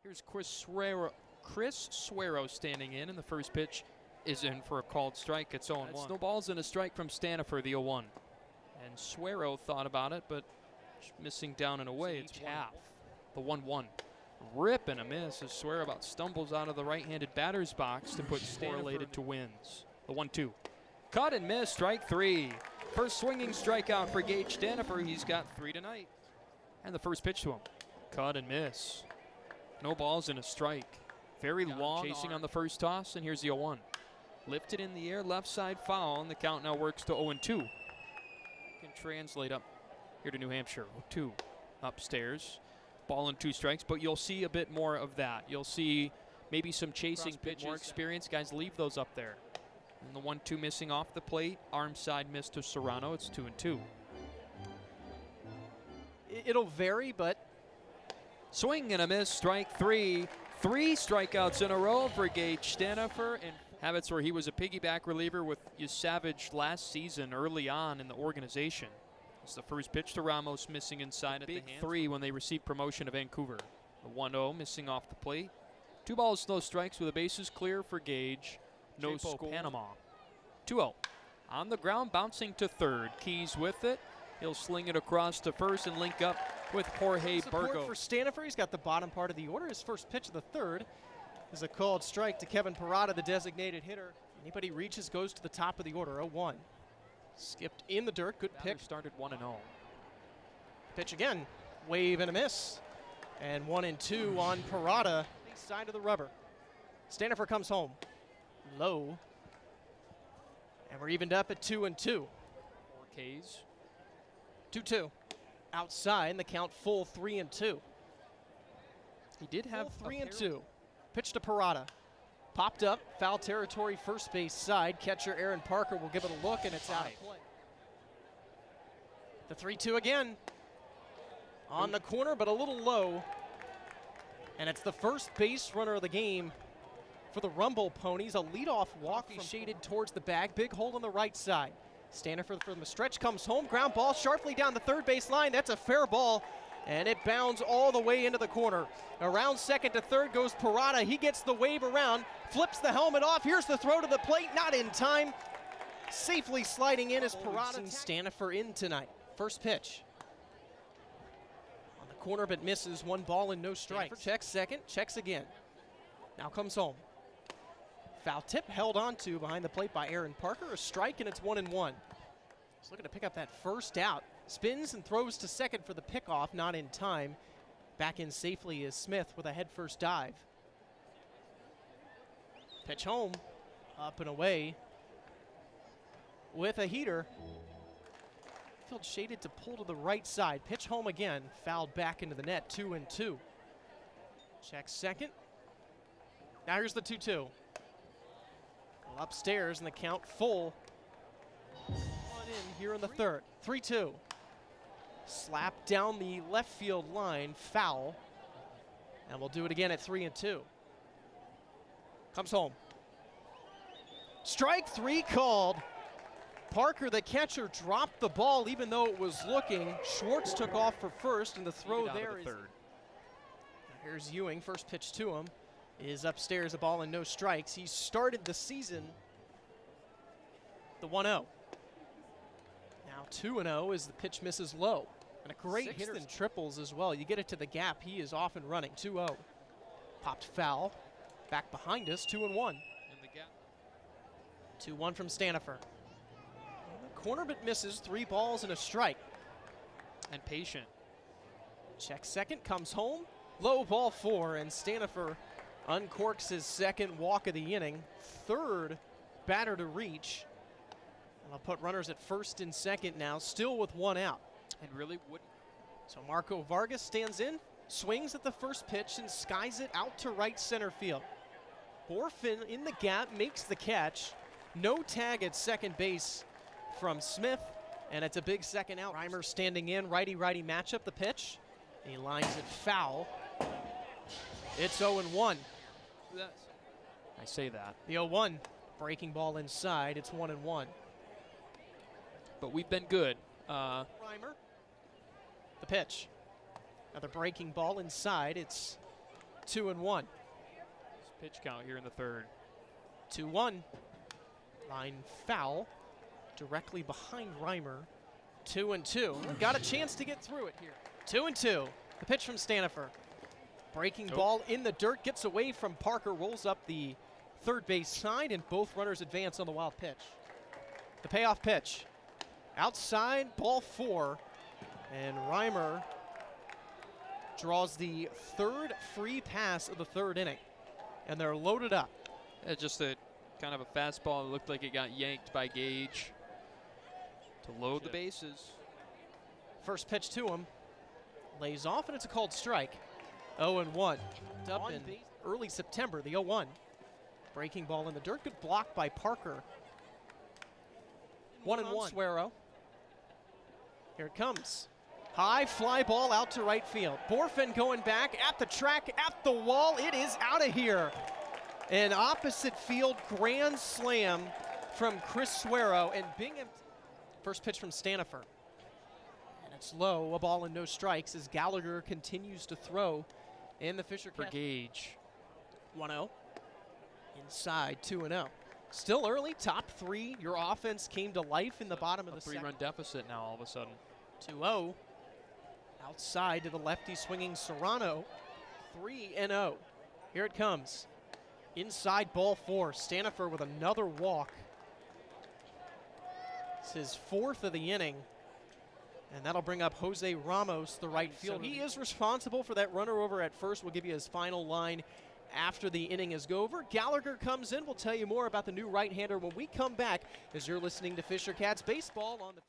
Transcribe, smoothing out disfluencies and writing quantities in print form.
Here's Chris Suero standing in, and the first pitch is in for a called strike. It's 0-1. No balls and a strike from Stanifer, the 0-1. And Suero thought about it, but missing down and away. It's half. The 1-1. Rip and a miss as Suero about stumbles out of the right-handed batter's box to put Stanifer to wins. The 1-2. Cut and miss, strike 3. First swinging strikeout for Gage Stanifer. He's got 3 tonight. And the first pitch to him. Cut and miss. No balls and a strike. Very long chasing on the first toss, and here's the 0-1. Lifted in the air, left side foul, and the count now works to 0-2. Can translate up here to New Hampshire. 2 upstairs. Ball and 2 strikes, but you'll see a bit more of that. You'll see maybe some chasing pitches. More experience. Guys, leave those up there. And the 1-2 missing off the plate. Arm side miss to Serrano. It's 2-2. It'll vary, but swing and a miss, strike 3. 3 strikeouts in a row for Gage Stanifer, and habits where he was a piggyback reliever with Savage last season early on in the organization. It's the first pitch to Ramos, missing inside at the hands. 3 when they received promotion to Vancouver. The 1-0 missing off the plate. 2 balls, no strikes with the bases clear for Gage. No score. Panama. 2-0. On the ground, bouncing to third. Keys with it. He'll sling it across to first and link up with Jorge Burgos. For Stanifer, he's got the bottom part of the order. His first pitch of the third is a called strike to Kevin Parada, the designated hitter. Anybody reaches goes to the top of the order. 0-1. Skipped in the dirt. Good pick. Started 1-0. Pitch again. Wave and a miss. And 1-2 on Parada. Side of the rubber. Stanifer comes home. Low. And we're evened up at 2-2. 4 Ks. 2-2. Outside, and the count full 3-2. He did have 3-2. Pitch to Parada. Popped up, foul territory, first base side. Catcher Aaron Parker will give it a look, and it's out of play. The 3-2 again. On the corner, but a little low. And it's the first base runner of the game for the Rumble Ponies. A leadoff walk shaded towards the bag. Big hole on the right side. Stanifer from the stretch comes home. Ground ball sharply down the third base line. That's a fair ball, and it bounds all the way into the corner. Around second to third goes Parada. He gets the wave around, flips the helmet off. Here's the throw to the plate. Not in time. Safely sliding in as Parada. Stanifer in tonight. First pitch. On the corner, but misses. 1 ball and no strikes. Checks second. Checks again. Now comes home. Foul tip held on to behind the plate by Aaron Parker. A strike, and it's 1-1. He's looking to pick up that first out. Spins and throws to second for the pickoff, not in time. Back in safely is Smith with a head-first dive. Pitch home, up and away with a heater. Field shaded to pull to the right side. Pitch home again, fouled back into the net, 2-2. Check second. Now here's the 2-2. Upstairs, and the count full. One in here in the third. 3-2. Slap down the left field line, foul. And we'll do it again at 3-2. Comes home. Strike 3 called. Parker, the catcher, dropped the ball even though it was looking. Schwartz took off for first, and the throw there is third. Here's Ewing, first pitch to him. Is upstairs, a ball and no strikes. He started the season the 1-0. Now 2-0 as the pitch misses low. And a great hitter in triples as well. You get it to the gap, he is off and running. 2-0. Popped foul. Back behind us, 2-1. In the gap. 2-1 from Stanifer. Corner but misses, 3 balls and a strike. And patient. Check second, comes home. Low ball 4, and Stanifer uncorks his second walk of the inning. Third batter to reach. And I'll put runners at first and second now, still with 1 out. And really wouldn't. So Marco Vargas stands in, swings at the first pitch, and skies it out to right center field. Borfin in the gap, makes the catch. No tag at second base from Smith, and it's a big second out. Reimer standing in, righty-righty matchup, the pitch. He lines it foul. It's 0-1. I say that. The 0-1, breaking ball inside. It's 1-1. But we've been good. Reimer, the pitch. Another breaking ball inside. It's 2-1. Pitch count here in the third. 2-1. Line foul directly behind Reimer. 2-2. Got a chance to get through it here. 2-2. The pitch from Stanifer. Breaking ball in the dirt, gets away from Parker, rolls up the third base side, and both runners advance on the wild pitch. The payoff pitch. Outside, ball 4, and Reimer draws the third free pass of the third inning, and they're loaded up. Just a kind of a fastball. It looked like it got yanked by Gage to load the bases. First pitch to him. Lays off, and it's a called strike. 0-1. Up in early September, the 0-1. Breaking ball in the dirt. Good block by Parker. 1-1. Suero. Here it comes. High fly ball out to right field. Borfin going back at the track, at the wall. It is out of here. An opposite field grand slam from Chris Suero and Binghamton. First pitch from Stanifer. And it's low, a ball and no strikes as Gallagher continues to throw in the Fisher for Gage. 1-0. Inside, 2-0. Still early, top 3. Your offense came to life in the bottom of the second. 3-run deficit now all of a sudden. 2-0. Outside to the lefty swinging Serrano. 3-0. Here it comes. Inside, ball 4. Stanifer with another walk. It's his 4th of the inning. And that'll bring up Jose Ramos, the right fielder. He is responsible for that runner over at first. We'll give you his final line after the inning is over. Gallagher comes in. We'll tell you more about the new right-hander when we come back as you're listening to Fisher Cats Baseball on the